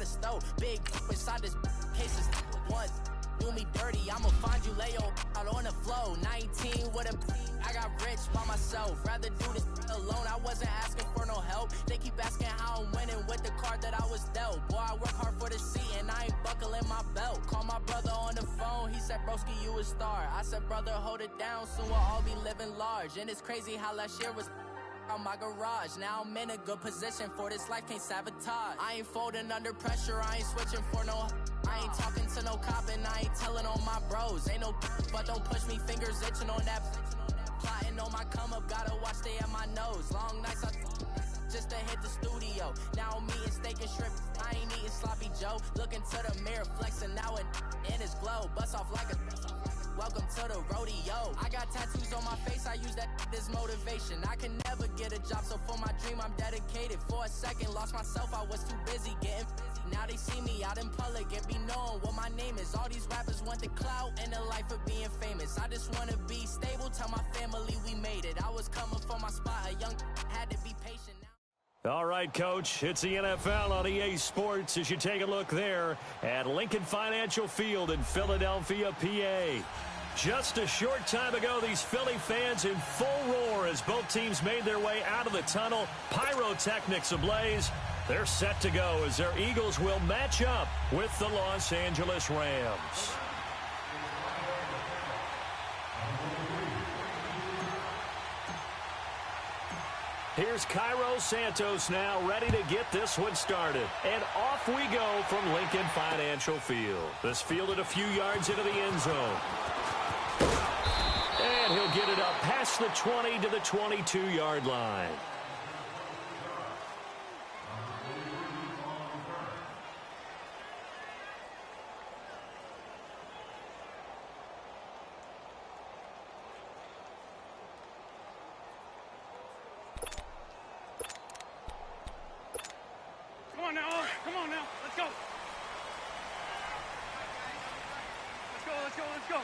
inside a stove. Big inside this cases once. Do me dirty, I'ma find you, lay your out on the floor. 19 with a I got rich by myself. Rather do this alone. I wasn't asking for no help. They keep asking how I'm winning with the card that I was dealt. Boy, I work hard for the seat and I ain't buckling my belt. Call my brother on the phone. He said, broski, you a star. I said, brother, hold it down. Soon we'll all be living large. And it's crazy how last year was on my garage. Now I'm in a good position for this life, can't sabotage. I ain't folding under pressure, I ain't switching for no. I ain't talking to no cop and I ain't telling on my bros. Ain't no but don't push me, fingers itching on that. Plotting on my come up, gotta watch stay at my nose. Long nights I just to hit the studio. Now I'm eating steak and shrimp, I ain't eating sloppy Joe. Looking to the mirror, flexing now and in his glow. Bust off like a welcome to the rodeo. I got tattoos on my face, I use that as motivation. I can never get a job, so for my dream I'm dedicated. For a second, lost myself, I was too busy getting busy. Now they see me out in public and be knowing what my name is. All these rappers want the clout and the life of being famous. I just wanna be stable, tell my family we made it. I was coming for my spot, a young had to be patient. All right, Coach, it's the NFL on EA Sports as you take a look there at Lincoln Financial Field in Philadelphia, PA. Just a short time ago, these Philly fans in full roar as both teams made their way out of the tunnel. Pyrotechnics ablaze. They're set to go as their Eagles will match up with the Los Angeles Rams. Here's Cairo Santos now ready to get this one started. And off we go from Lincoln Financial Field. This fielded a few yards into the end zone. And he'll get it up past the 20 to the 22-yard line. Come on now, let's go. Let's go.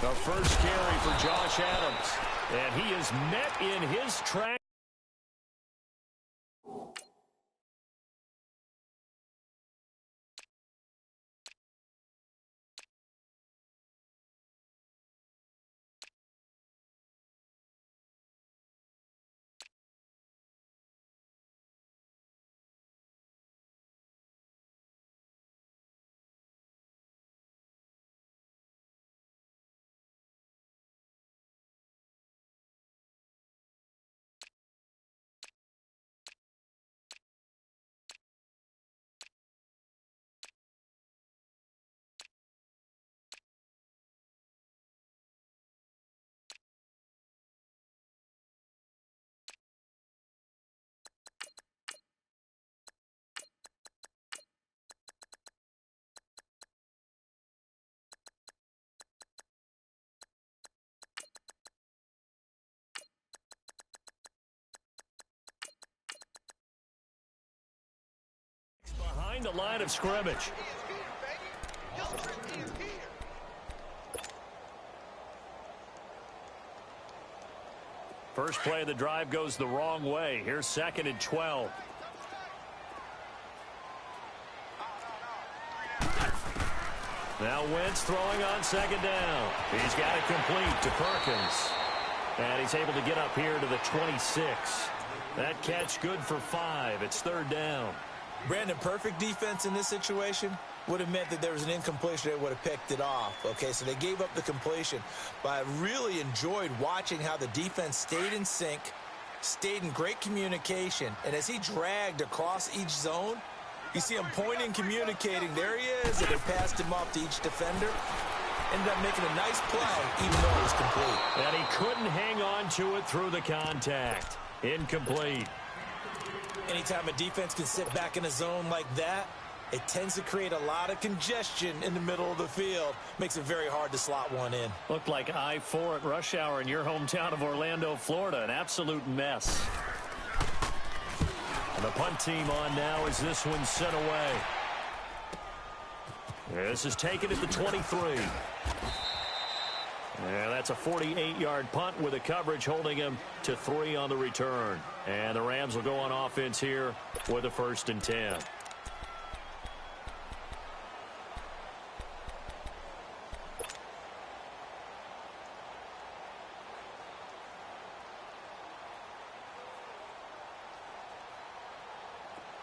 The first carry for Josh Adams. And he is met in his track. Behind the line of scrimmage. First play of the drive goes the wrong way. Here's 2nd and 12. Now Wentz throwing on 2nd down. He's got it complete to Perkins. And he's able to get up here to the 26. That catch good for 5. It's 3rd down. Brandon, perfect defense in this situation would have meant that there was an incompletion. They would have picked it off. Okay, so they gave up the completion. But I really enjoyed watching how the defense stayed in sync, stayed in great communication. And as he dragged across each zone, you see him pointing, communicating. There he is, and they passed him off to each defender. Ended up making a nice play, even though it was complete. And he couldn't hang on to it through the contact. Incomplete. Anytime a defense can sit back in a zone like that, it tends to create a lot of congestion in the middle of the field. Makes it very hard to slot one in. Looked like I-4 at rush hour in your hometown of Orlando, Florida. An absolute mess. And the punt team on now as this one's sent away. This is taken at the 23. And that's a 48-yard punt with the coverage holding him to 3 on the return. And the Rams will go on offense here with a 1st and 10.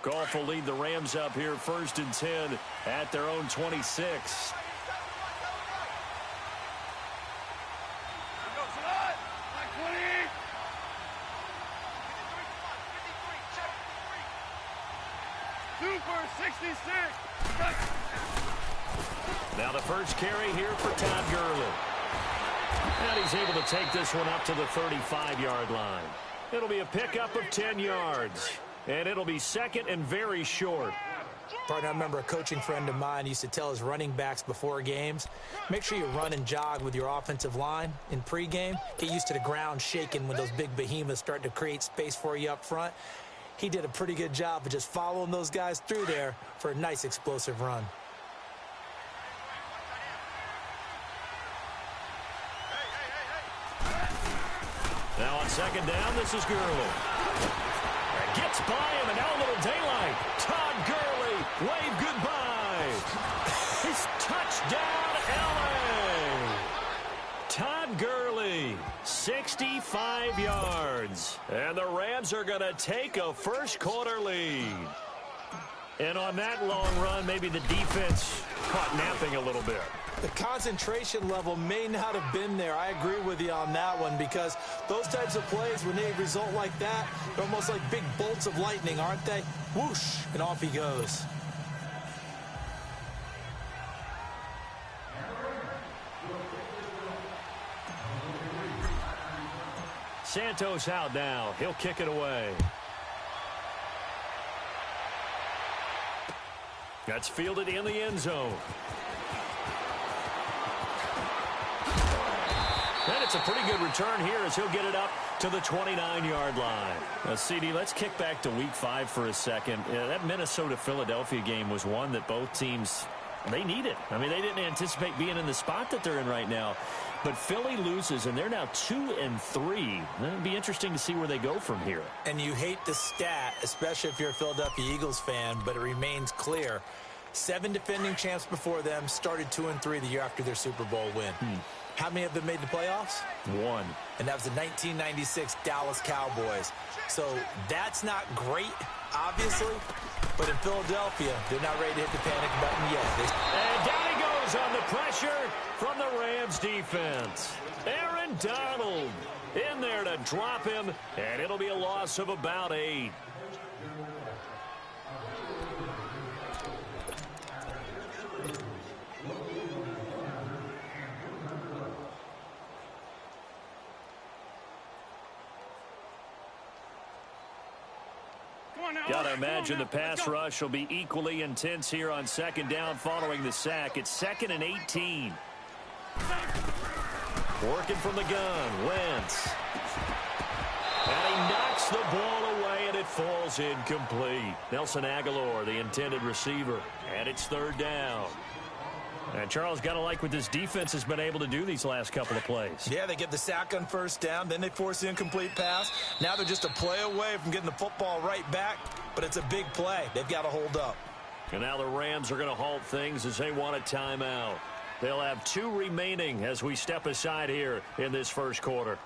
Goff will lead the Rams up here 1st and 10 at their own 26. Now the first carry here for Todd Gurley. And he's able to take this one up to the 35-yard line. It'll be a pickup of 10 yards. And it'll be 2nd and very short. Partner, I remember a coaching friend of mine used to tell his running backs before games, make sure you run and jog with your offensive line in pregame. Get used to the ground shaking when those big behemoths start to create space for you up front. He did a pretty good job of just following those guys through there for a nice explosive run. Now on 2nd down, this is Gurley. Gets by him, and now a little daylight. Todd Gurley, wave goodbye. It's touchdown, L.A. Todd Gurley, 65 yards. And the Rams are going to take a first-quarter lead. And on that long run, maybe the defense caught napping a little bit. The concentration level may not have been there. I agree with you on that one, because those types of plays, when they result like that, they're almost like big bolts of lightning, aren't they? Whoosh, and off he goes. Santos out now. He'll kick it away. That's fielded in the end zone. And it's a pretty good return here as he'll get it up to the 29-yard line. CD, let's kick back to Week 5 for a second. That Minnesota-Philadelphia game was one that both teams, they needed. I mean, they didn't anticipate being in the spot that they're in right now. But Philly loses, and they're now 2-3. It'll be interesting to see where they go from here. And you hate the stat, especially if you're a Philadelphia Eagles fan, but it remains clear. 7 defending champs before them started 2-3 the year after their Super Bowl win. How many of them made the playoffs? 1. And that was the 1996 Dallas Cowboys. So that's not great, obviously. But in Philadelphia, they're not ready to hit the panic button yet. And down he goes on the pressure from the Rams defense. Aaron Donald in there to drop him, and it'll be a loss of about 8. Got to imagine the pass rush will be equally intense here on 2nd down following the sack. It's 2nd and 18. Working from the gun, Wentz. And he knocks the ball away, and it falls incomplete. Nelson Aguilar, the intended receiver. And it's 3rd down. And Charles, got to like what this defense has been able to do these last couple of plays. Yeah, they get the sack on 1st down, then they force the incomplete pass. Now they're just a play away from getting the football right back, but it's a big play. They've got to hold up. And now the Rams are going to halt things as they want a timeout. They'll have 2 remaining as we step aside here in this first quarter.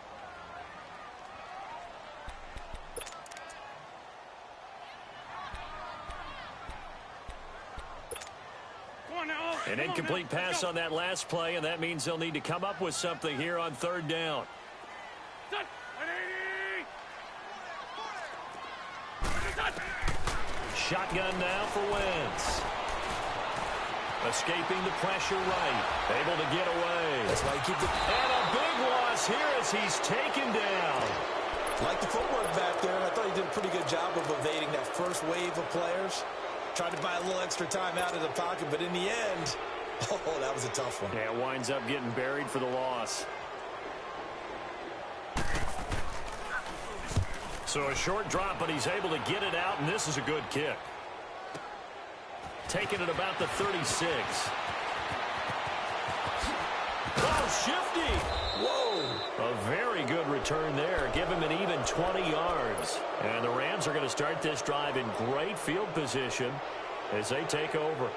An incomplete pass on that last play, and that means they'll need to come up with something here on 3rd down. Shotgun now for Wentz. Escaping the pressure right. Able to get away. That's why you keep the... And a big loss here as he's taken down. Like the footwork back there, and I thought he did a pretty good job of evading that first wave of players. Tried to buy a little extra time out of the pocket, but in the end, oh, that was a tough one. Yeah, it winds up getting buried for the loss. So a short drop, but he's able to get it out, and this is a good kick. Taking it about the 36. Oh, shifty. Whoa. A very good return there. Give him an even 20 yards. And the Rams are going to start this drive in great field position as they take over.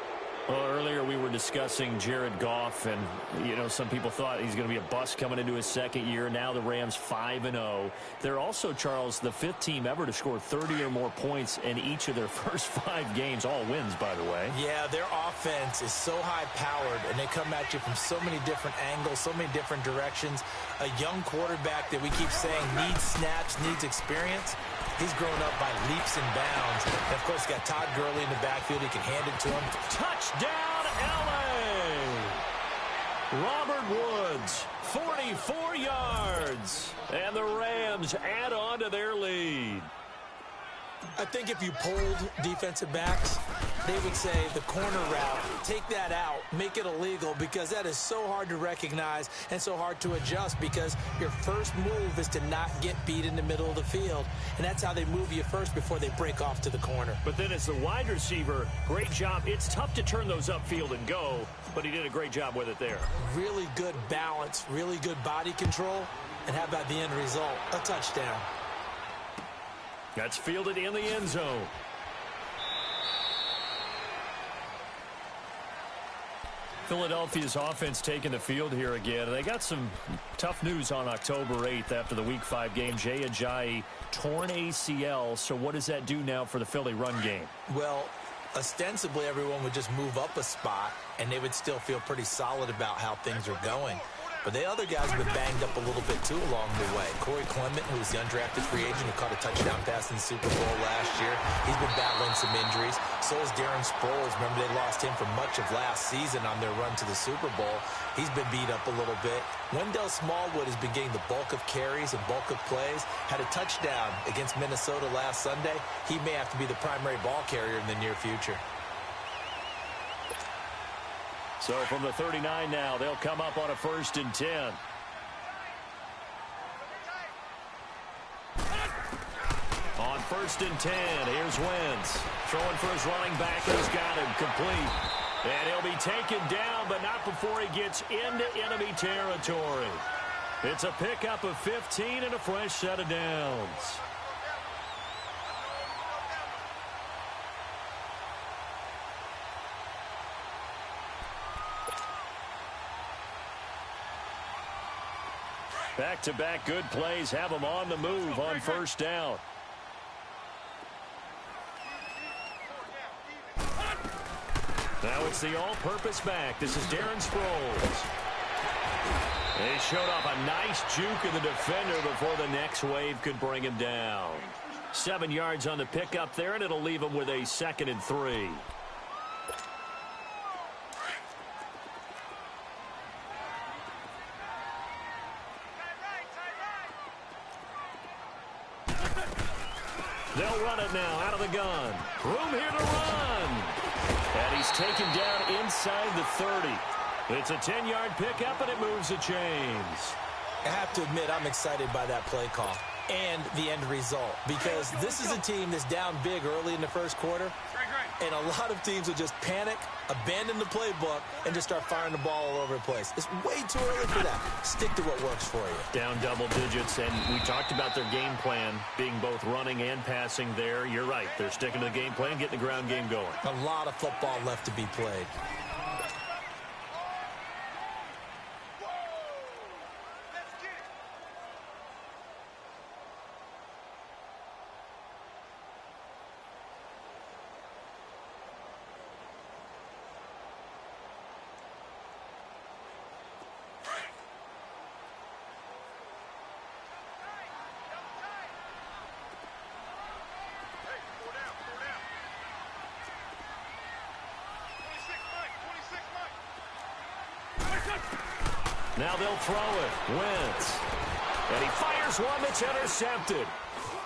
Well, earlier we were discussing Jared Goff, and, you know, some people thought he's going to be a bust coming into his second year. Now the Rams 5-0. They're also, Charles, the 5th team ever to score 30 or more points in each of their first 5 games. All wins, by the way. Yeah, their offense is so high-powered, and they come at you from so many different angles, so many different directions. A young quarterback that we keep saying needs snaps, needs experience. He's grown up by leaps and bounds. And, of course, got Todd Gurley in the backfield. He can hand it to him. Touchdown, L.A. Robert Woods, 44 yards. And the Rams add on to their lead. I think if you polled defensive backs, they would say the corner route, take that out, make it illegal, because that is so hard to recognize and so hard to adjust, because your first move is to not get beat in the middle of the field. And that's how they move you first before they break off to the corner. But then as the wide receiver, great job. It's tough to turn those upfield and go, but he did a great job with it there. Really good balance, really good body control. And how about the end result? A touchdown. That's fielded in the end zone. Philadelphia's offense taking the field here again. They got some tough news on October 8th after the Week 5 game. Jay Ajayi, torn ACL. So what does that do now for the Philly run game? Well, ostensibly everyone would just move up a spot, and they would still feel pretty solid about how things are going. But the other guys have been banged up a little bit, too, along the way. Corey Clement, who was the undrafted free agent who caught a touchdown pass in the Super Bowl last year, he's been battling some injuries. So is Darren Sproles. Remember, they lost him for much of last season on their run to the Super Bowl. He's been beat up a little bit. Wendell Smallwood has been getting the bulk of carries and bulk of plays. Had a touchdown against Minnesota last Sunday. He may have to be the primary ball carrier in the near future. So from the 39 now, they'll come up on a 1st and 10. On 1st and 10, here's Wentz. Throwing for his running back, he's got him complete. And he'll be taken down, but not before he gets into enemy territory. It's a pickup of 15 and a fresh set of downs. Back-to-back good plays have them on the move on 1st down. Now it's the all-purpose back. This is Darren Sproles. He showed off a nice juke of the defender before the next wave could bring him down. 7 yards on the pickup there, and it'll leave him with a 2nd and 3. They'll run it now out of the gun. Room here to run. And he's taken down inside the 30. It's a 10-yard pickup, and it moves the chains. I have to admit, I'm excited by that play call and the end result, because this is a team that's down big early in the first quarter, and a lot of teams will just panic, abandon the playbook, and just start firing the ball all over the place. It's way too early for that. Stick to what works for you. Down double digits, and we talked about their game plan being both running and passing there. You're right. They're sticking to the game plan, getting the ground game going. A lot of football left to be played. Now they'll throw it. Wentz. And he fires one that's intercepted.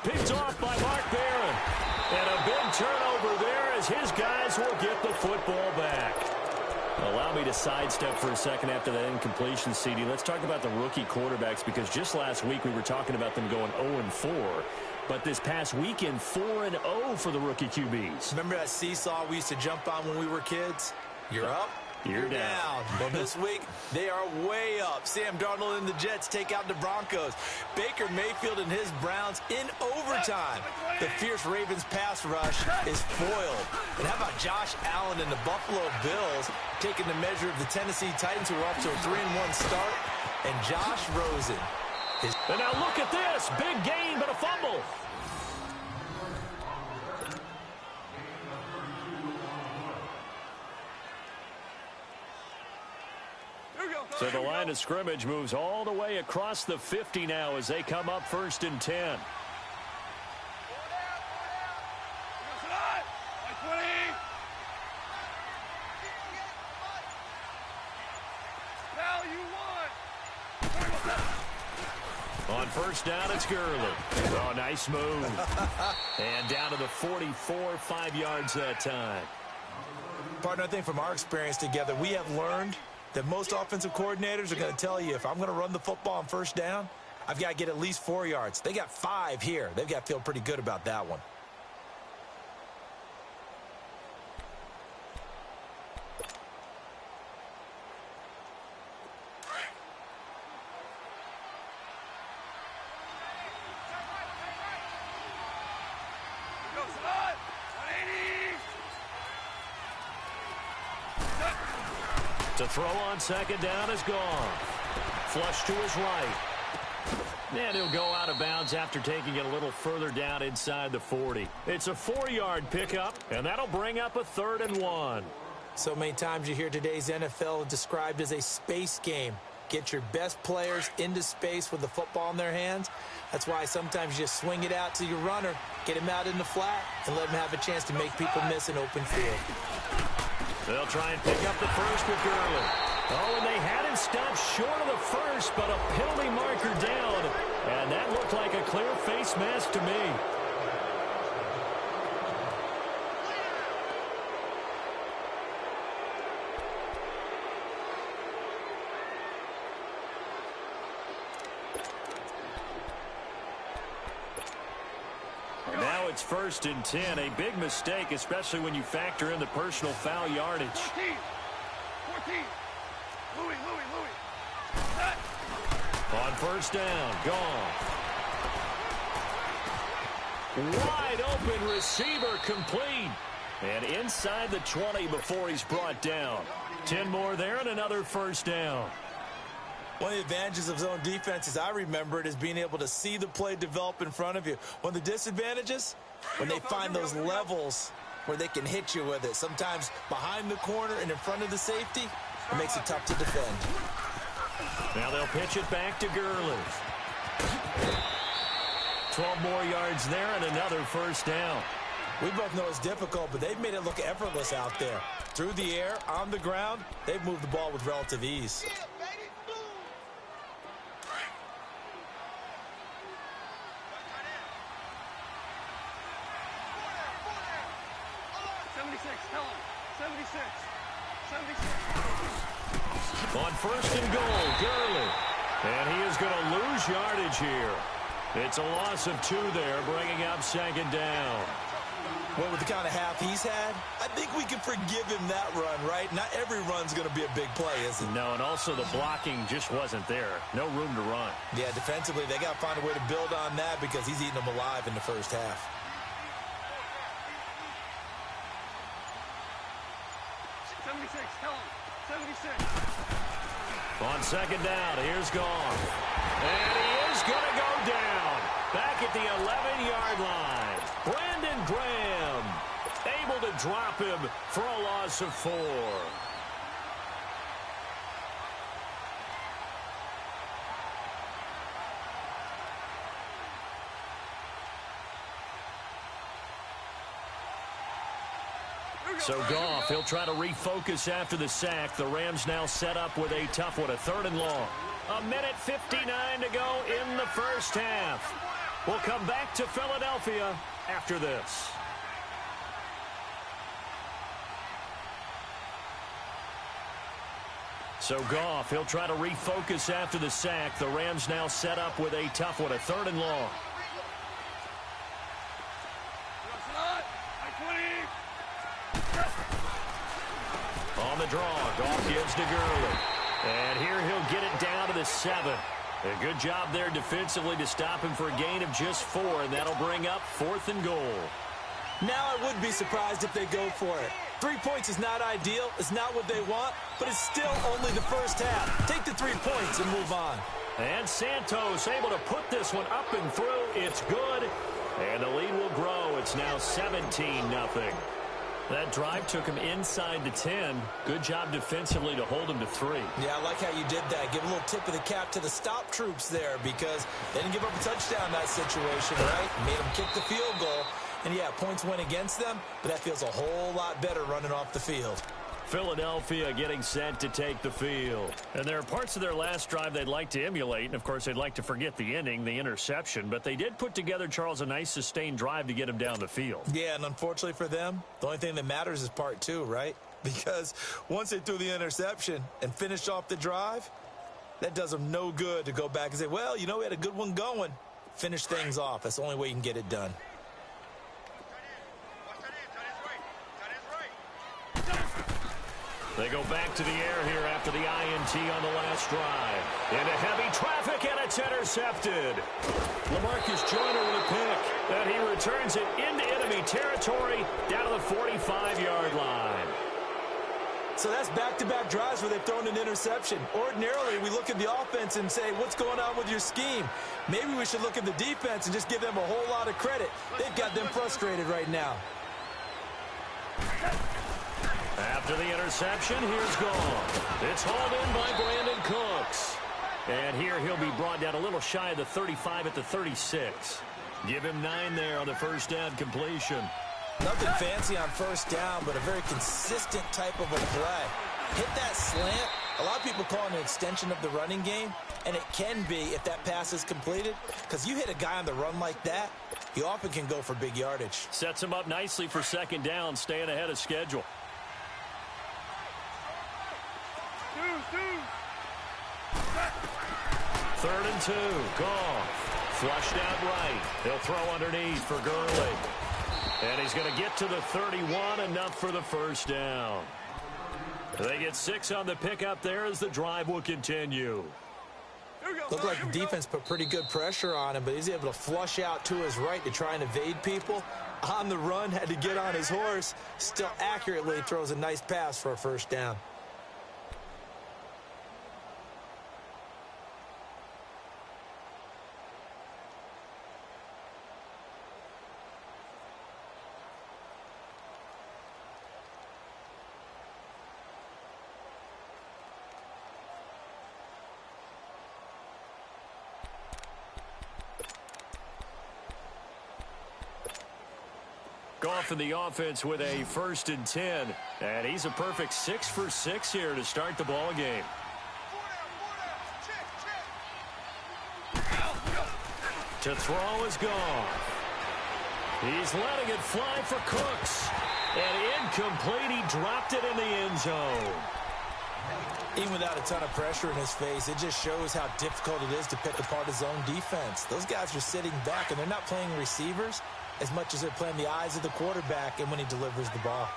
Picked off by Mark Barron. And a big turnover there as his guys will get the football back. Allow me to sidestep for a second after that incompletion, CD. Let's talk about the rookie quarterbacks, because just last week we were talking about them going 0-4. But this past weekend, 4-0 for the rookie QBs. Remember that seesaw we used to jump on when we were kids? You're up, You're down. Well, this week, they are way up. Sam Darnold and the Jets take out the Broncos. Baker Mayfield and his Browns in overtime. The fierce Ravens pass rush is foiled. And how about Josh Allen and the Buffalo Bills taking the measure of the Tennessee Titans, who are off to a 3-1 start? And Josh Rosen. And now look at this. Big gain, but a fumble. So the line of scrimmage moves all the way across the 50 now as they come up 1st and 10. On 1st down, it's Gurley. Oh, nice move. And down to the 44, 5 yards that time. Partner, I think from our experience together, we have learned that most offensive coordinators are going to tell you, if I'm going to run the football on 1st down, I've got to get at least 4 yards. They got 5 here. They've got to feel pretty good about that one. To throw on 2nd down is gone. Flush to his right. And he'll go out of bounds after taking it a little further down inside the 40. It's a 4-yard pickup, and that'll bring up a 3rd and 1. So many times you hear today's NFL described as a space game. Get your best players into space with the football in their hands. That's why sometimes you just swing it out to your runner, get him out in the flat, and let him have a chance to make people miss an open field. They'll try and pick up the 1st with Gurley. Oh, and they had him stopped short of the 1st, but a penalty marker down. And that looked like a clear face mask to me. It's 1st and 10, a big mistake, especially when you factor in the personal foul yardage. 14. Louis. On 1st down, gone. Wide open receiver complete. And inside the 20 before he's brought down. 10 more there and another 1st down. One of the advantages of zone defense, as I remember it, is being able to see the play develop in front of you. One of the disadvantages, when they find those levels where they can hit you with it. Sometimes behind the corner and in front of the safety, it makes it tough to defend. Now they'll pitch it back to Gurley. 12 more yards there and another 1st down. We both know it's difficult, but they've made it look effortless out there. Through the air, on the ground, they've moved the ball with relative ease. 76. On 1st and goal, Gurley. And he is going to lose yardage here. It's a loss of 2 there, bringing up 2nd down. Well, with the kind of half he's had, I think we can forgive him that run, right? Not every run's going to be a big play, is it? No, and also the blocking just wasn't there. No room to run. Yeah, defensively, they got to find a way to build on that because he's eating them alive in the first half. On 2nd down, here's Gone. And he is going to go down. Back at the 11-yard line. Brandon Graham able to drop him for a loss of 4. So Goff, he'll try to refocus after the sack. The Rams now set up with a tough one, a 3rd and long. 1:59 to go in the first half. We'll come back to Philadelphia after this. So Goff, he'll try to refocus after the sack. The Rams now set up with a tough one, a 3rd and long. On the draw. Goff gives to Gurley. And here he'll get it down to the 7. A good job there defensively to stop him for a gain of just 4, and that'll bring up 4th and goal. Now I would be surprised if they go for it. 3 points is not ideal. It's not what they want, but it's still only the first half. Take the 3 points and move on. And Santos able to put this one up and through. It's good. And the lead will grow. It's now 17-0. That drive took him inside the 10. Good job defensively to hold him to 3. Yeah, I like how you did that. Give a little tip of the cap to the stop troops there because they didn't give up a touchdown in that situation, right? Made them kick the field goal. And, yeah, points went against them, but that feels a whole lot better running off the field. Philadelphia getting set to take the field. And there are parts of their last drive they'd like to emulate. And, of course, they'd like to forget the ending, the interception. But they did put together, Charles, a nice sustained drive to get him down the field. Yeah, and unfortunately for them, the only thing that matters is part 2, right? Because once they threw the interception and finished off the drive, that does them no good to go back and say, well, you know, we had a good one going. Finish things off. That's the only way you can get it done. They go back to the air here after the INT on the last drive. Into heavy traffic, and it's intercepted. LaMarcus Joyner with a pick. And he returns it into enemy territory down to the 45-yard line. So that's back-to-back drives where they've thrown an interception. Ordinarily, we look at the offense and say, what's going on with your scheme? Maybe we should look at the defense and just give them a whole lot of credit. They've got them frustrated right now. After the interception, here's Goff. It's hauled in by Brandon Cooks. And here he'll be brought down a little shy of the 35 at the 36. Give him 9 there on the first down completion. Nothing fancy on first down, but a very consistent type of a play. Hit that slant. A lot of people call it an extension of the running game, and it can be if that pass is completed, because you hit a guy on the run like that, he often can go for big yardage. Sets him up nicely for second down, staying ahead of schedule. 3rd and 2. Goff. Flushed out right. He'll throw underneath for Gurley. And he's going to get to the 31, enough for the first down. They get 6 on the pickup there as the drive will continue. Looked like the defense put pretty good pressure on him, but he's able to flush out to his right to try and evade people. On the run, had to get on his horse. Still accurately throws a nice pass for a first down. Goff in the offense with a 1st and 10. And he's a perfect 6 for 6 here to start the ball game. To throw is Goff. He's letting it fly for Cooks. And incomplete. He dropped it in the end zone. Even without a ton of pressure in his face, it just shows how difficult it is to pick apart his own defense. Those guys are sitting back, and they're not playing receivers as much as they're playing the eyes of the quarterback and when he delivers the ball.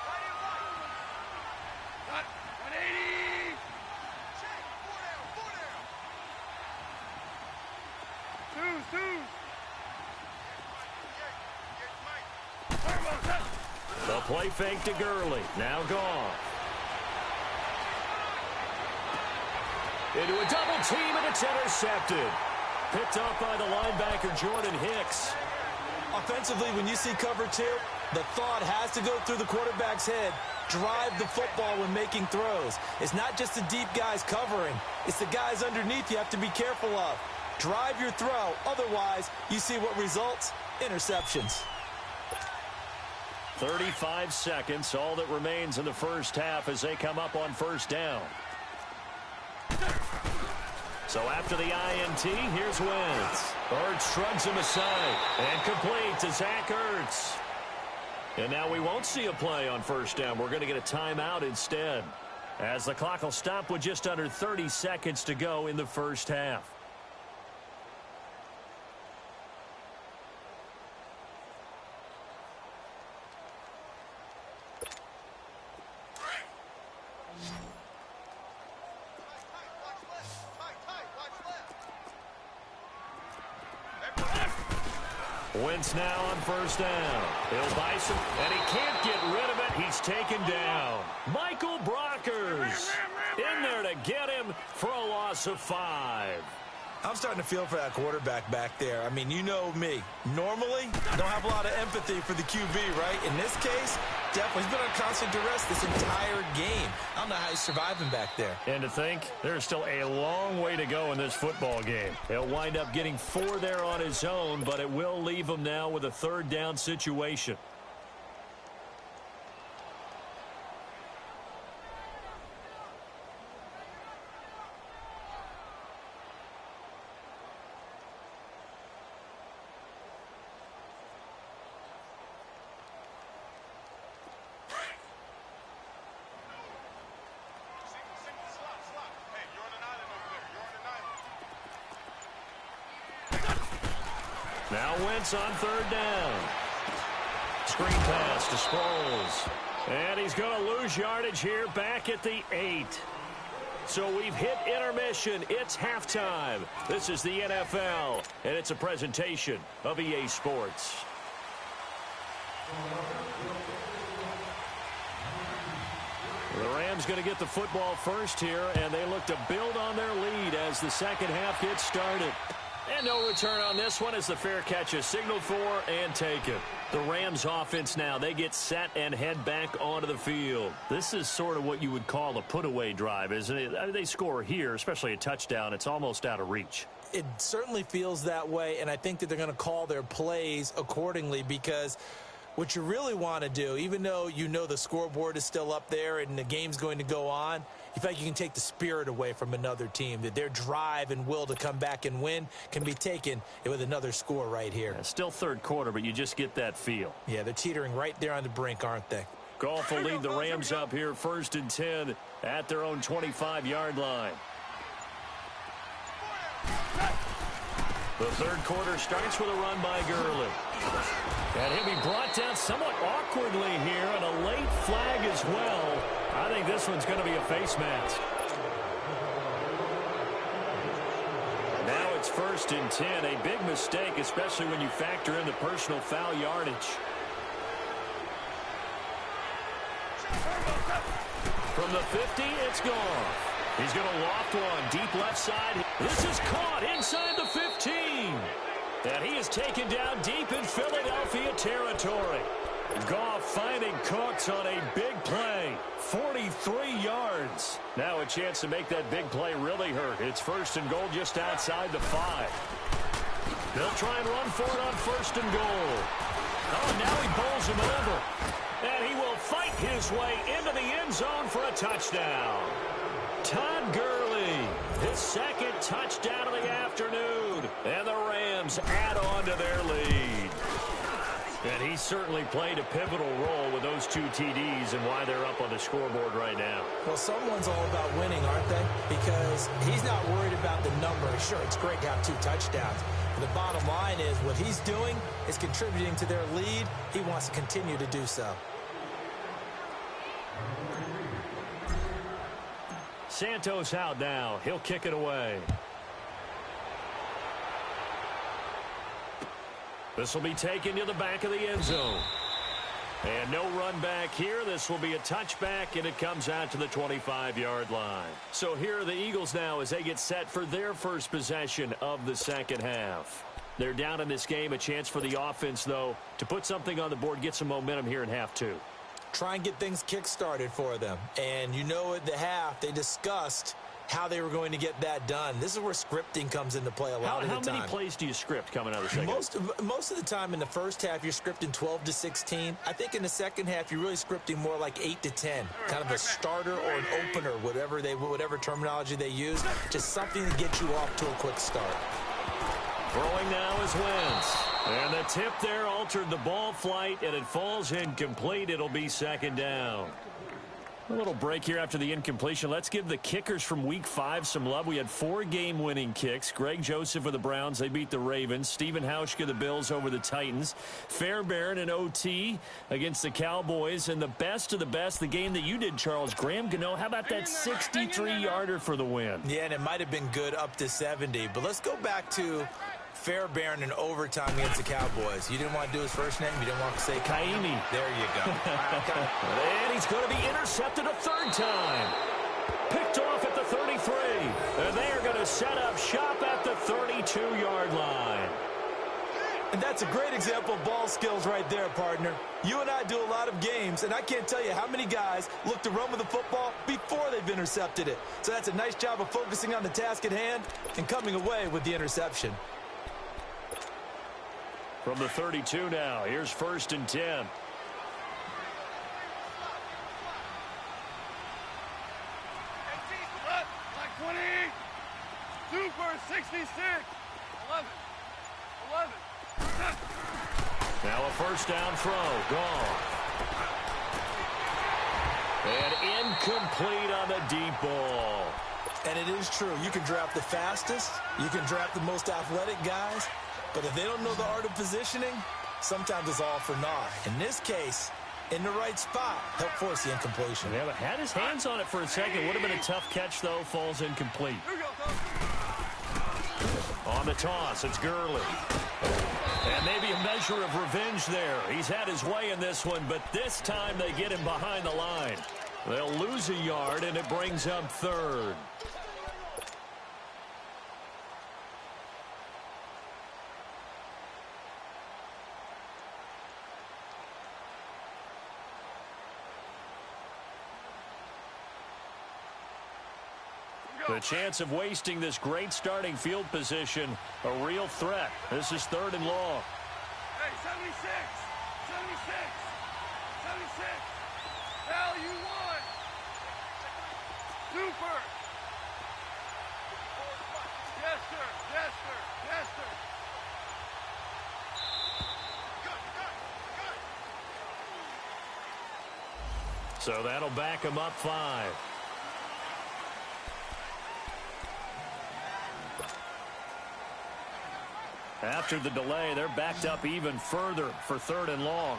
The play fake to Gurley. Now Goff. Into a double team, and it's intercepted. Picked off by the linebacker, Jordan Hicks. Offensively, when you see cover 2, the thought has to go through the quarterback's head. Drive the football when making throws. It's not just the deep guys covering. It's the guys underneath you have to be careful of. Drive your throw. Otherwise, you see what results? Interceptions. 35 seconds, all that remains in the first half as they come up on first down. So after the INT, here's Wentz. Ertz shrugs him aside and complete to Zach Ertz. And now we won't see a play on first down. We're going to get a timeout instead, as the clock will stop with just under 30 seconds to go in the first half. Wentz now on first down. He'll buy some, and he can't get rid of it. He's taken down. Michael Brockers in there to get him for a loss of 5. I'm starting to feel for that quarterback back there. I mean, you know me. Normally, I don't have a lot of empathy for the QB, right? In this case, definitely. He's been on constant duress this entire game. I don't know how he's surviving back there. And to think, there's still a long way to go in this football game. He'll wind up getting 4 there on his own, but it will leave him now with a third down situation. Now Wentz on third down. Screen pass to Sproles. And he's going to lose yardage here back at the 8. So we've hit intermission. It's halftime. This is the NFL, and it's a presentation of EA Sports. The Rams going to get the football first here, and they look to build on their lead as the second half gets started. And no return on this one as the fair catch is signaled for and taken. The Rams offense now, they get set and head back onto the field. This is sort of what you would call a put-away drive, isn't it? I mean, they score here, especially a touchdown. It's almost out of reach. It certainly feels that way, and I think that they're going to call their plays accordingly because what you really want to do, even though you know the scoreboard is still up there and the game's going to go on, you feel like you can take the spirit away from another team, that their drive and will to come back and win can be taken with another score right here. Yeah, still third quarter, but you just get that feel. Yeah, they're teetering right there on the brink, aren't they? Goff will lead the Rams up here first and 10 at their own 25-yard line. The third quarter starts with a run by Gurley. And he'll be brought down somewhat awkwardly here, and a late flag as well. I think this one's going to be a face mask. Now it's first and 10. A big mistake, especially when you factor in the personal foul yardage. From the 50, it's gone. He's going to loft one deep left side. This is caught inside the 15. And he is taken down deep in Philadelphia territory. Goff finding Cooks on a big play. 43 yards. Now a chance to make that big play really hurt. It's first and goal just outside the 5. They'll try and run for it on first and goal. Oh, now he bowls him over. And he will fight his way into the end zone for a touchdown. Todd Gurley, his second touchdown of the afternoon. And the Rams add on to their lead. And he certainly played a pivotal role with those 2 TDs and why they're up on the scoreboard right now. Well, someone's all about winning, aren't they? Because he's not worried about the number. Sure, it's great to have 2 touchdowns. But the bottom line is what he's doing is contributing to their lead. He wants to continue to do so. Santos out now. He'll kick it away. This will be taken to the back of the end zone. And no run back here. This will be a touchback, and it comes out to the 25-yard line. So here are the Eagles now as they get set for their first possession of the second half. They're down in this game. A chance for the offense, though, to put something on the board, get some momentum here in half 2. Try and get things kick-started for them. And you know at the half, they discussed how they were going to get that done. This is where scripting comes into play a lot of the time. How many plays do you script coming out of the second? Most of the time in the first half, you're scripting 12 to 16. I think in the second half, you're really scripting more like 8 to 10. Kind of a starter or an opener, whatever terminology they use. Just something to get you off to a quick start. Throwing now is Wentz. And the tip there altered the ball flight, and it falls incomplete. It'll be second down. A little break here after the incompletion. Let's give the kickers from Week 5 some love. We had 4 game-winning kicks. Greg Joseph of the Browns, they beat the Ravens. Stephen Hauschka, the Bills, over the Titans. Fairbairn and OT against the Cowboys. And the best of the best, the game that you did, Charles, Graham Gano. How about that 63-yarder for the win? Yeah, and it might have been good up to 70. But let's go back to Fairbairn in overtime against the Cowboys. You didn't want to do his first name. You didn't want to say Kaimi. There you go. And he's going to be intercepted a third time. Picked off at the 33. And they are going to set up shop at the 32-yard line. And that's a great example of ball skills right there, partner. You and I do a lot of games, and I can't tell you how many guys look to run with the football before they've intercepted it. So that's a nice job of focusing on the task at hand and coming away with the interception. From the 32 now, here's 1st and 10. Like 20. Super 66. 11. Now a first down throw. Gone. And incomplete on the deep ball. And it is true. You can draft the fastest. You can draft the most athletic guys. But if they don't know the art of positioning, sometimes it's all for naught. In this case, in the right spot, help force the incompletion. Yeah, but had his hands on it for a second. Would have been a tough catch, though. Falls incomplete. On the toss, it's Gurley. And maybe a measure of revenge there. He's had his way in this one, but this time they get him behind the line. They'll lose a yard, and it brings up 3rd. The chance of wasting this great starting field position, a real threat. This is 3rd and long. Hey, 76. 76. 76. Hell, you won. Super. Yes, sir. Yes, sir. Yes, sir. So that'll back him up 5. After the delay, they're backed up even further for 3rd and long.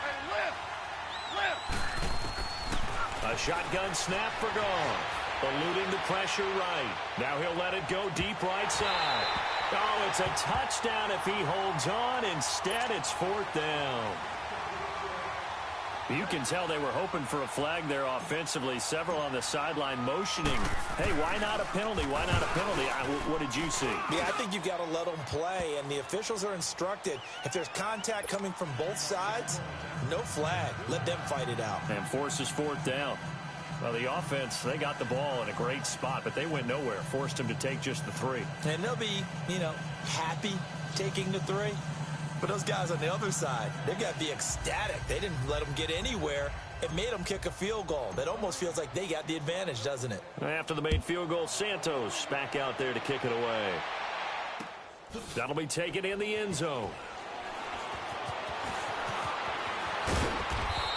Hey, lift. A shotgun snap for Gone. Eluding the pressure right. Now he'll let it go deep right side. Oh, it's a touchdown if he holds on. Instead, it's 4th down. You can tell they were hoping for a flag there offensively. Several on the sideline motioning. Hey, why not a penalty? Why not a penalty? What did you see? Yeah, I think you've got to let them play, and the officials are instructed. If there's contact coming from both sides, no flag. Let them fight it out. And forces 4th down. Well, the offense, they got the ball in a great spot, but they went nowhere. Forced them to take just the 3. And they'll be, happy taking the 3. But those guys on the other side, they've got to be ecstatic. They didn't let them get anywhere. It made them kick a field goal. That almost feels like they got the advantage, doesn't it? After the made field goal, Santos back out there to kick it away. That'll be taken in the end zone.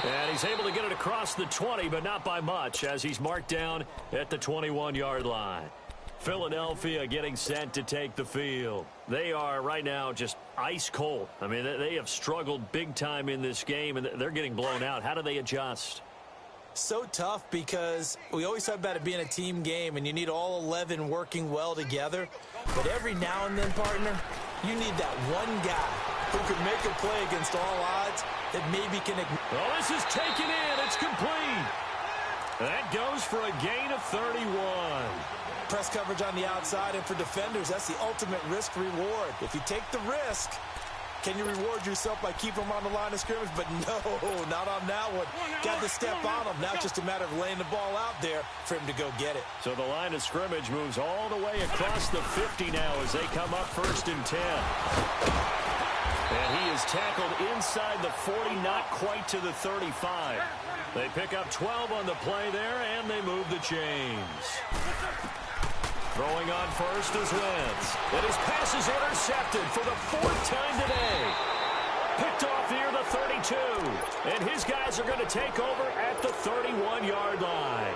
And he's able to get it across the 20, but not by much, as he's marked down at the 21-yard line. Philadelphia getting set to take the field. They are right now just ice cold. I mean, they have struggled big time in this game, and they're getting blown out. How do they adjust? So tough, because we always talk about it being a team game, and you need all 11 working well together. But every now and then, partner, you need that one guy who can make a play against all odds that maybe can... Oh, this is taken in. It's complete. That goes for a gain of 31. Press coverage on the outside, and for defenders, that's the ultimate risk-reward. If you take the risk, can you reward yourself by keeping them on the line of scrimmage? But no, not on that one. Got to step on them. Now it's just a matter of laying the ball out there for him to go get it. So the line of scrimmage moves all the way across the 50 now as they come up 1st and 10. And he is tackled inside the 40, not quite to the 35. They pick up 12 on the play there, and they move the chains. Throwing on first is Wentz. And his pass is intercepted for the 4th time today. Picked off near the 32. And his guys are going to take over at the 31-yard line.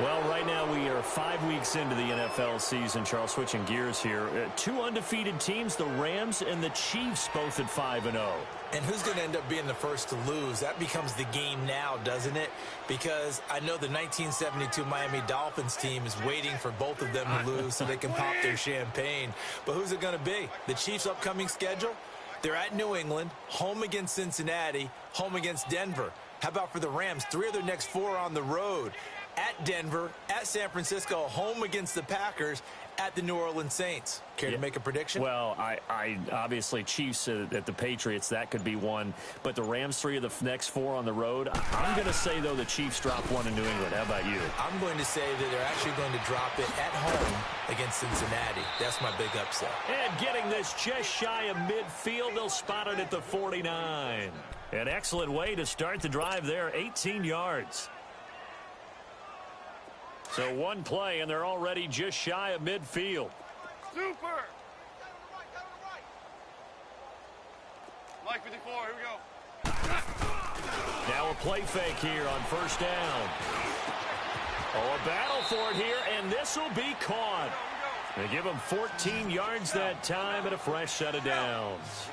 Well, right now we are 5 weeks into the NFL season. Charles, switching gears here. Two undefeated teams, the Rams and the Chiefs, both at 5-0. And who's going to end up being the first to lose? That becomes the game now, doesn't it? Because I know the 1972 Miami Dolphins team is waiting for both of them to lose so they can pop their champagne. But who's it going to be? The Chiefs' upcoming schedule? They're at New England, home against Cincinnati, home against Denver. How about for the Rams? 3 of their next 4 on the road. At Denver, at San Francisco, home against the Packers, at the New Orleans Saints. Care to make a prediction? Well, I obviously Chiefs at the Patriots, that could be one. But the Rams, 3 of the next 4 on the road. I'm going to say, though, the Chiefs drop 1 in New England. How about you? I'm going to say that they're actually going to drop it at home against Cincinnati. That's my big upset. And getting this just shy of midfield, they'll spot it at the 49. An excellent way to start the drive there, 18 yards. So one play, and they're already just shy of midfield. Super! Mike 54, here we go. Now a play fake here on first down. Oh, a battle for it here, and this will be caught. They give him 14 yards that time and a fresh set of downs.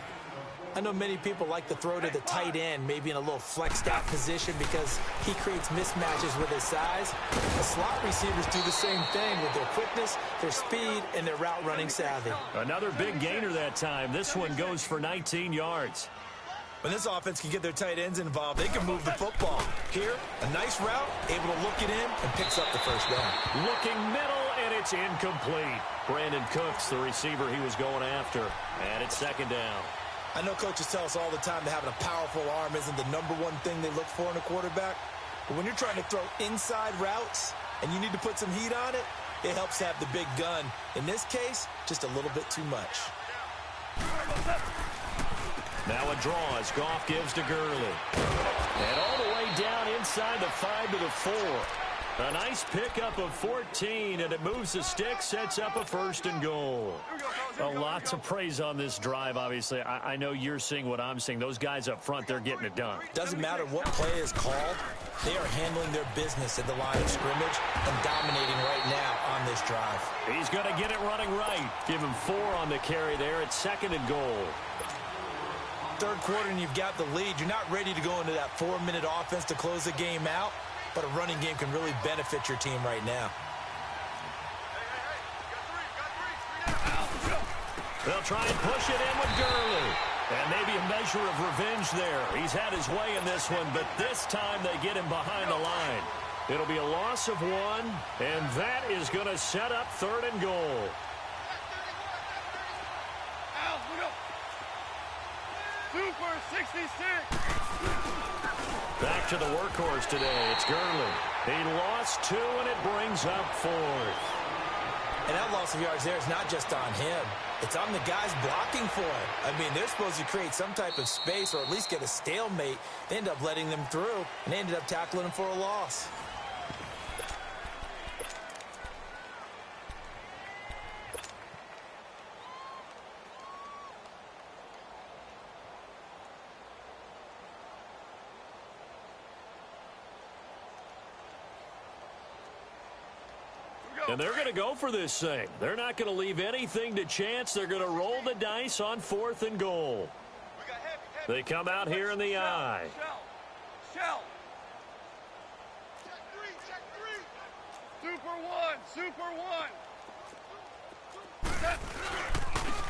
I know many people like to throw to the tight end, maybe in a little flexed out position because he creates mismatches with his size. The slot receivers do the same thing with their quickness, their speed, and their route running savvy. Another big gainer that time. This one goes for 19 yards. When this offense can get their tight ends involved, they can move the football. Here, a nice route, able to look it in, and picks up the first down. Looking middle, and it's incomplete. Brandon Cooks, the receiver he was going after. And it's second down. I know coaches tell us all the time that having a powerful arm isn't the #1 thing they look for in a quarterback. But when you're trying to throw inside routes and you need to put some heat on it, it helps to have the big gun. In this case, just a little bit too much. Now a draw as Goff gives to Gurley. And all the way down inside the 5 to the 4. A nice pickup of 14, and it moves the stick, sets up a first and goal. A lot to praise on this drive, obviously. I know you're seeing what I'm seeing. Those guys up front, they're getting it done. Doesn't matter what play is called. They are handling their business at the line of scrimmage and dominating right now on this drive. He's going to get it running right. Give him 4 on the carry there at second and goal. Third quarter and you've got the lead. You're not ready to go into that 4-minute offense to close the game out. But a running game can really benefit your team right now. They'll try and push it in with Gurley. And maybe a measure of revenge there. He's had his way in this one, but this time they get him behind the line. It'll be a loss of 1, and that is going to set up third and goal. Super 66. Back to the workhorse today. It's Gurley. He lost 2, and it brings up 4th. And that loss of yards there is not just on him. It's on the guys blocking for him. I mean, they're supposed to create some type of space or at least get a stalemate. They end up letting them through, and they ended up tackling him for a loss. And they're going to go for this thing. They're not going to leave anything to chance. They're going to roll the dice on 4th and goal. They come out here in the eye. Shell. Check 3. Super 1.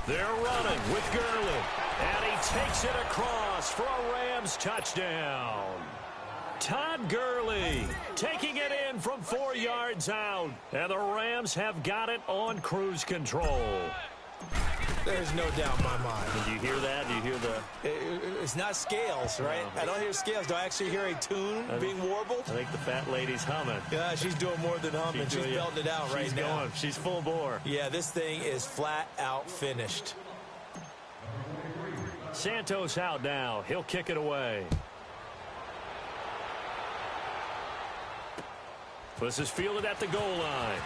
They're running with Gurley. And he takes it across for a Rams touchdown. Todd Gurley taking it in from 4 yards out. And the Rams have got it on cruise control. There's no doubt in my mind. Did you hear that? Do you hear the... It's not scales, right? No. I don't hear scales. Do I actually hear a tune being warbled? I think the fat lady's humming. Yeah, she's doing more than humming. She's belting it out right now. Going. She's full bore. Yeah, this thing is flat out finished. Santos out now. He'll kick it away. This is fielded at the goal line.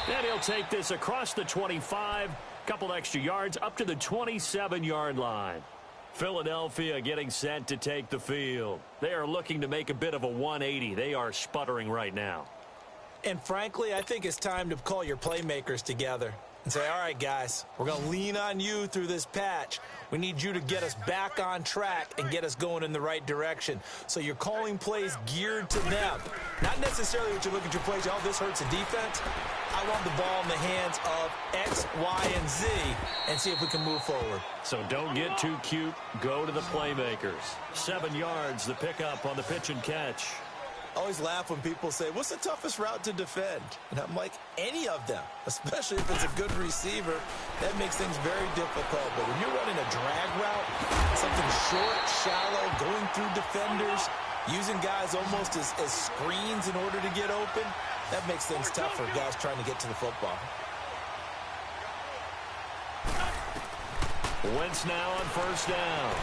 Then he'll take this across the 25, couple extra yards, up to the 27-yard line. Philadelphia getting set to take the field. They are looking to make a bit of a 180. They are sputtering right now. And frankly, I think it's time to call your playmakers together and say, all right, guys, we're going to lean on you through this patch. We need you to get us back on track and get us going in the right direction. So you're calling plays geared to them. Not necessarily what you look at your plays, oh, this hurts the defense. I want the ball in the hands of X, Y, and Z and see if we can move forward. So don't get too cute. Go to the playmakers. 7 yards, the pickup on the pitch and catch. I always laugh when people say, what's the toughest route to defend? And I'm like, any of them, especially if it's a good receiver. That makes things very difficult. But when you're running a drag route, something short, shallow, going through defenders, using guys almost as screens in order to get open, that makes things tough for guys trying to get to the football. Wentz now on first down.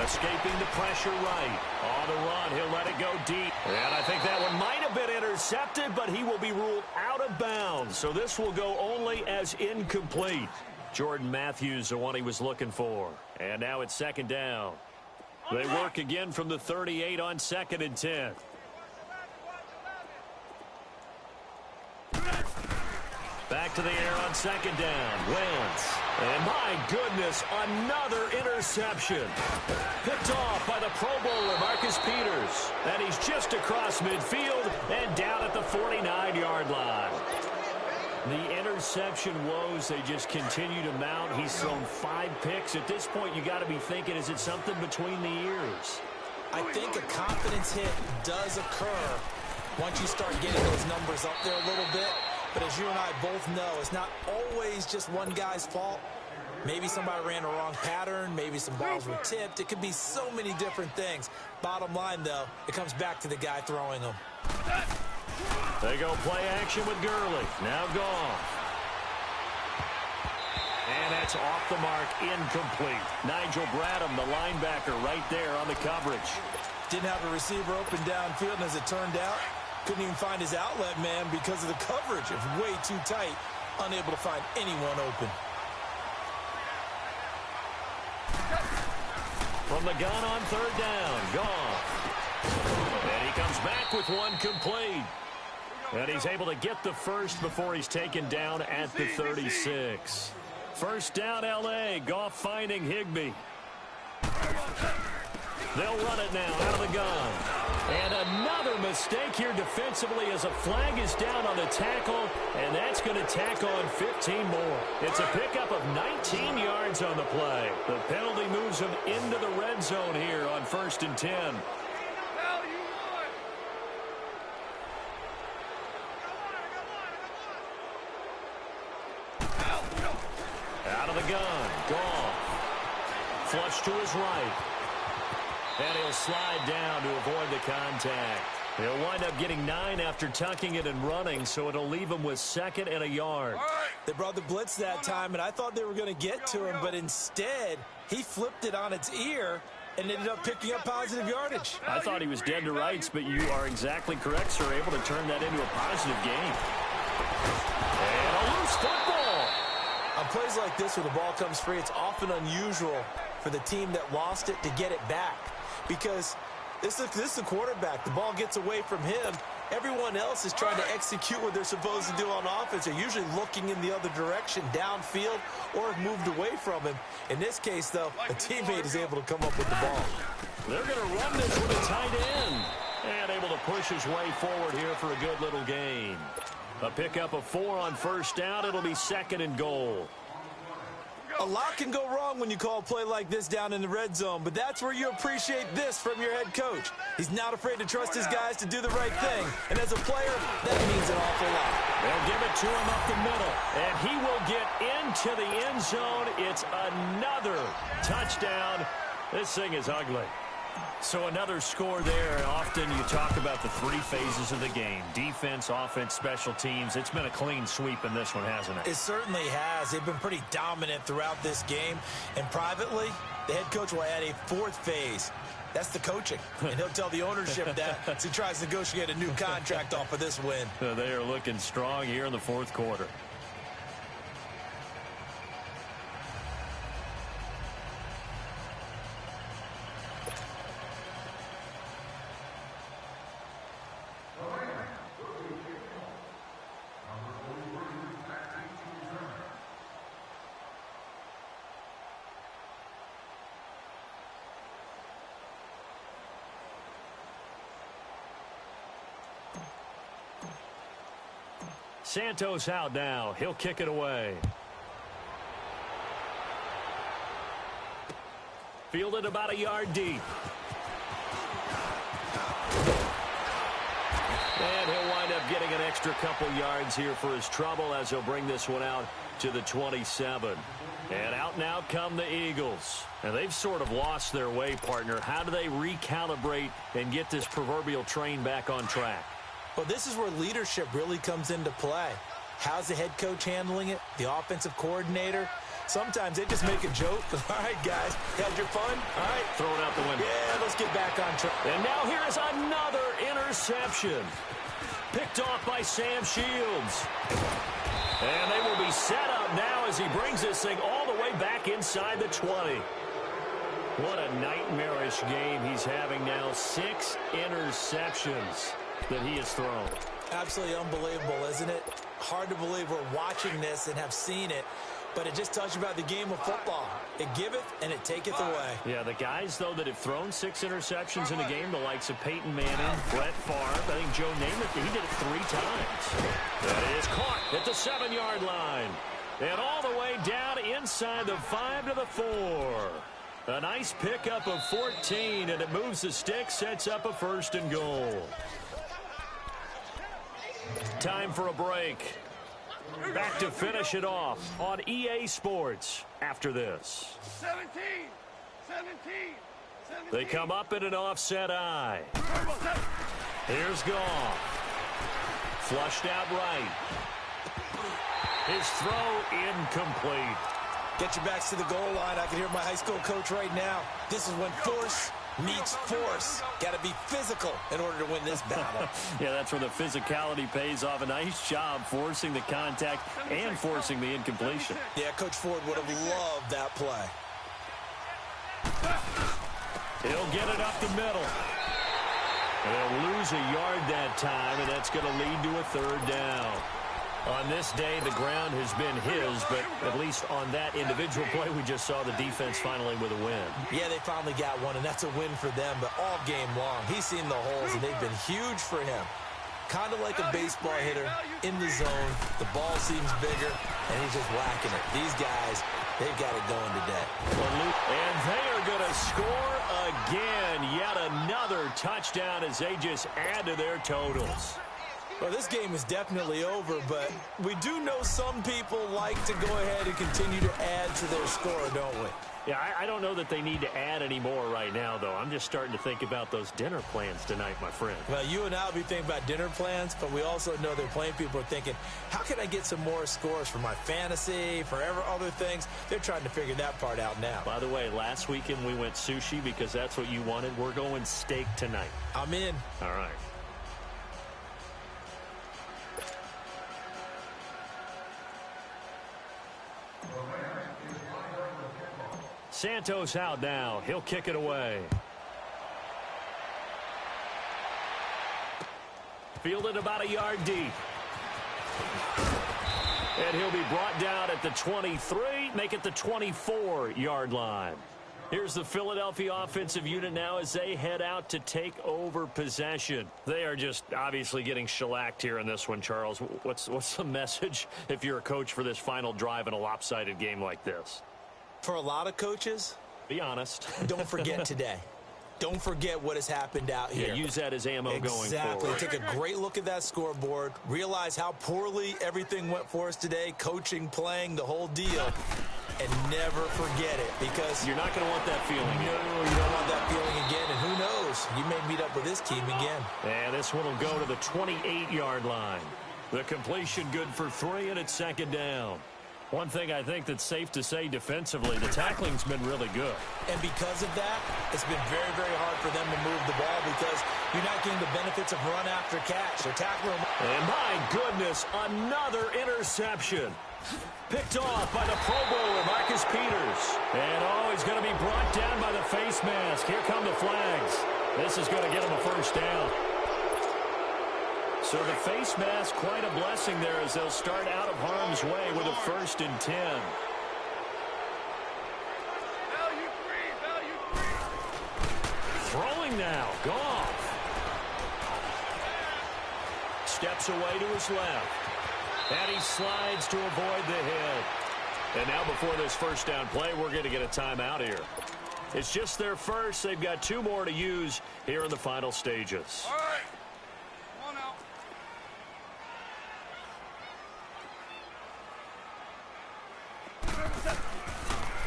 Escaping the pressure right. On the run, he'll let it go deep. And I think that one might have been intercepted, but he will be ruled out of bounds. So this will go only as incomplete. Jordan Matthews, the one he was looking for. And now it's second down. They work again from the 38 on 2nd and 10. Back to the air on second down. Wentz. And my goodness, another interception. Picked off by the Pro Bowler, Marcus Peters. And he's just across midfield and down at the 49-yard line. The interception woes, they just continue to mount. He's thrown 5 picks. At this point, you got to be thinking, is it something between the ears? I think a confidence hit does occur once you start getting those numbers up there a little bit. But as you and I both know, it's not always just one guy's fault. Maybe somebody ran a wrong pattern. Maybe some balls were tipped. It could be so many different things. Bottom line, though, it comes back to the guy throwing them. They go play action with Gurley. Now gone. And that's off the mark, incomplete. Nigel Bradham, the linebacker, right there on the coverage. Didn't have a receiver open downfield, and as it turned out, couldn't even find his outlet man because of the coverage. It was way too tight, unable to find anyone open. From the gun on third down, gone. And he comes back with one complete. And he's able to get the first before he's taken down at the 36. First down, L.A. Goff finding Higbee. They'll run it now out of the gun. And another mistake here defensively as a flag is down on the tackle, and that's going to tack on 15 more. It's a pickup of 19 yards on the play. The penalty moves him into the red zone here on 1st and 10. Out of the gun, Goff. Flush to his right. And he'll slide down to avoid the contact. He'll wind up getting 9 after tucking it and running, so it'll leave him with 2nd and a yard. They brought the blitz that time, and I thought they were going to get to him, but instead, he flipped it on its ear and ended up picking up positive yardage. I thought he was dead to rights, but you are exactly correct, sir, able to turn that into a positive gain. And a loose football. On plays like this where the ball comes free, it's often unusual for the team that lost it to get it back. Because this is the quarterback. The ball gets away from him. Everyone else is trying to execute what they're supposed to do on offense. They're usually looking in the other direction, downfield, or have moved away from him. In this case, though, a teammate is able to come up with the ball. They're going to run this with a tight end. And able to push his way forward here for a good little gain. A pickup of 4 on first down. It'll be 2nd and goal. A lot can go wrong when you call a play like this down in the red zone, but that's where you appreciate this from your head coach. He's not afraid to trust his guys to do the right thing, and as a player, that means an awful lot. They'll give it to him up the middle, and he will get into the end zone. It's another touchdown. This thing is ugly. So another score there. Often you talk about the 3 phases of the game. Defense, offense, special teams. It's been a clean sweep in this one, hasn't it? It certainly has. They've been pretty dominant throughout this game. And privately, the head coach will add a 4th phase. That's the coaching. And he'll tell the ownership that as he tries to negotiate a new contract off of this win. They are looking strong here in the 4th quarter. Santos out now. He'll kick it away. Fielded about a yard deep. And he'll wind up getting an extra couple yards here for his trouble as he'll bring this one out to the 27. And out now come the Eagles. And they've sort of lost their way, partner. How do they recalibrate and get this proverbial train back on track? Well, this is where leadership really comes into play. How's the head coach handling it? The offensive coordinator? Sometimes they just make a joke. All right, guys, had your fun? All right. Throw it out the window. Yeah, let's get back on track. And now here is another interception. Picked off by Sam Shields. And they will be set up now as he brings this thing all the way back inside the 20. What a nightmarish game he's having now. 6 interceptions that he has thrown. Absolutely unbelievable, isn't it? Hard to believe we're watching this and have seen it. But it just tells you about the game of football. It giveth and it taketh away. Yeah, the guys, though, that have thrown 6 interceptions in a game, the likes of Peyton Manning, Brett Favre, I think Joe Namath, he did it 3 times. That is caught at the 7-yard line. And all the way down inside the 5 to the 4. A nice pickup of 14, and it moves the stick, sets up a 1st and goal. Time for a break. Back to finish it off on EA Sports after this. 17. They come up in an offset eye. Here's Goff. Flushed out right. His throw incomplete. Get your backs to the goal line. I can hear my high school coach right now. This is when force meets force. Got to be physical in order to win this battle. Yeah, that's where the physicality pays off. A nice job forcing the contact and forcing the incompletion. Yeah, Coach Ford would have loved that play. He'll get it up the middle. And they'll lose a yard that time, and that's going to lead to a 3rd down. On this day, the ground has been his, but at least on that individual play, we just saw the defense finally with a win. Yeah, they finally got one, and that's a win for them, but all game long, he's seen the holes, and they've been huge for him. Kind of like a baseball hitter in the zone. The ball seems bigger, and he's just whacking it. These guys, they've got it going today. And they are going to score again. Yet another touchdown as they just add to their totals. Well, this game is definitely over, but we do know some people like to go ahead and continue to add to their score, don't we? Yeah, I don't know that they need to add any more right now, though. I'm just starting to think about those dinner plans tonight, my friend. Well, you and I will be thinking about dinner plans, but we also know their playing people are thinking, how can I get some more scores for my fantasy, for other things? They're trying to figure that part out now. By the way, last weekend we went sushi because that's what you wanted. We're going steak tonight. I'm in. All right. Santos out now. He'll kick it away. Fielded about a yard deep. And he'll be brought down at the 23, make it the 24-yard line. Here's the Philadelphia offensive unit now as they head out to take over possession. They are just obviously getting shellacked here in this one, Charles. What's the message if you're a coach for this final drive in a lopsided game like this? For a lot of coaches, be honest. Don't forget today. Don't forget what has happened out here. Yeah, use that as ammo going forward. Exactly. Take a great look at that scoreboard. Realize how poorly everything went for us today. Coaching, playing, the whole deal. And never forget it, because you're not going to want that feeling again. No, you don't want that feeling again. And who knows? You may meet up with this team again. And this one will go to the 28-yard line. The completion good for 3, and it's 2nd down. One thing I think that's safe to say defensively, the tackling's been really good. And because of that, it's been very, very hard for them to move the ball because you're not getting the benefits of run after catch. They're tackling. And my goodness, another interception. Picked off by the Pro Bowler, Marcus Peters. And he's going to be brought down by the face mask. Here come the flags. This is going to get him a 1st down. So the face mask, quite a blessing there as they'll start out of harm's way with a 1st and 10. Value free. Throwing now, Goff. Steps away to his left. And he slides to avoid the hit. And now before this first down play, we're going to get a timeout here. It's just their first. They've got 2 more to use here in the final stages. All right. One out.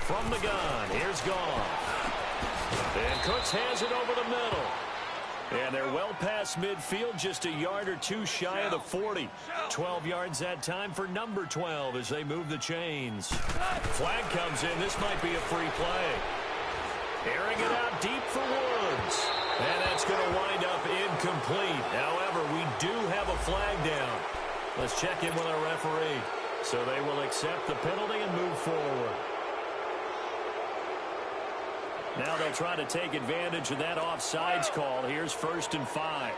From the gun, here's Goff. And Cooks has it over the middle. And they're well past midfield, just a yard or 2 shy of the 40. 12 yards that time for number 12 as they move the chains. Flag comes in. This might be a free play. Airing it out deep for Woods. And that's going to wind up incomplete. However, we do have a flag down. Let's check in with our referee. So they will accept the penalty and move forward. Now they'll try to take advantage of that offsides call. Here's 1st and 5.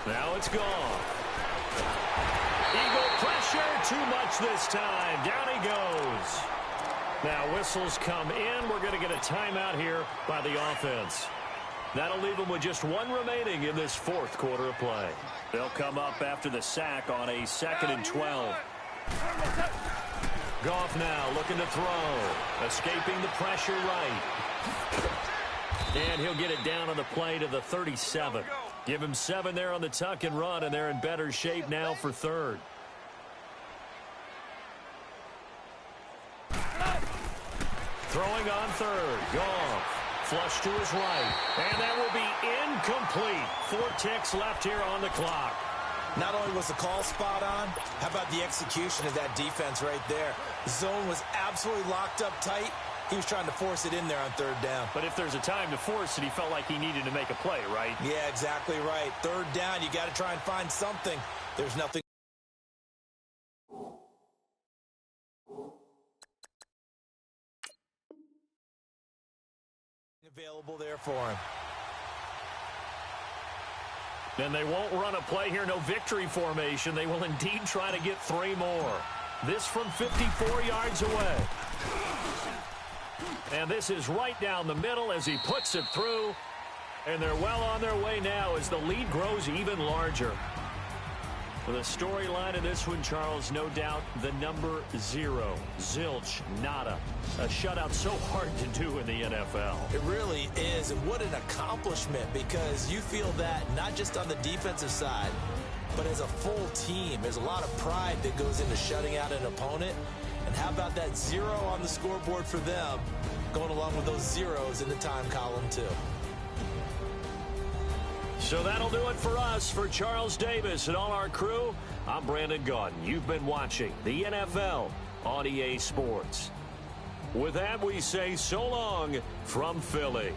Now it's gone. Eagle pressure, too much this time. Down he goes. Now whistles come in. We're going to get a timeout here by the offense. That'll leave them with just 1 remaining in this 4th quarter of play. They'll come up after the sack on a 2nd and 12. Goff now looking to throw. Escaping the pressure right. And he'll get it down on the play to the 37. Give him 7 there on the tuck and run, and they're in better shape now for 3rd. Throwing on 3rd. Goff. Flush to his right. And that will be incomplete. 4 ticks left here on the clock. Not only was the call spot on, how about the execution of that defense right there? The zone was absolutely locked up tight. He was trying to force it in there on 3rd down. But if there's a time to force it, he felt like he needed to make a play, right? Yeah, exactly right. 3rd down, you got to try and find something. There's nothing available there for him. And they won't run a play here, no victory formation. They will indeed try to get 3 more. This from 54 yards away. And this is right down the middle as he puts it through. And they're well on their way now as the lead grows even larger. With a storyline in this one, Charles, no doubt the number 0. Zilch, nada. A shutout so hard to do in the NFL. It really is, and what an accomplishment, because you feel that not just on the defensive side, but as a full team. There's a lot of pride that goes into shutting out an opponent. And how about that 0 on the scoreboard for them, going along with those zeros in the time column too. So that'll do it for us. For Charles Davis and all our crew, I'm Brandon Gaudin. You've been watching the NFL on EA Sports. With that, we say so long from Philly.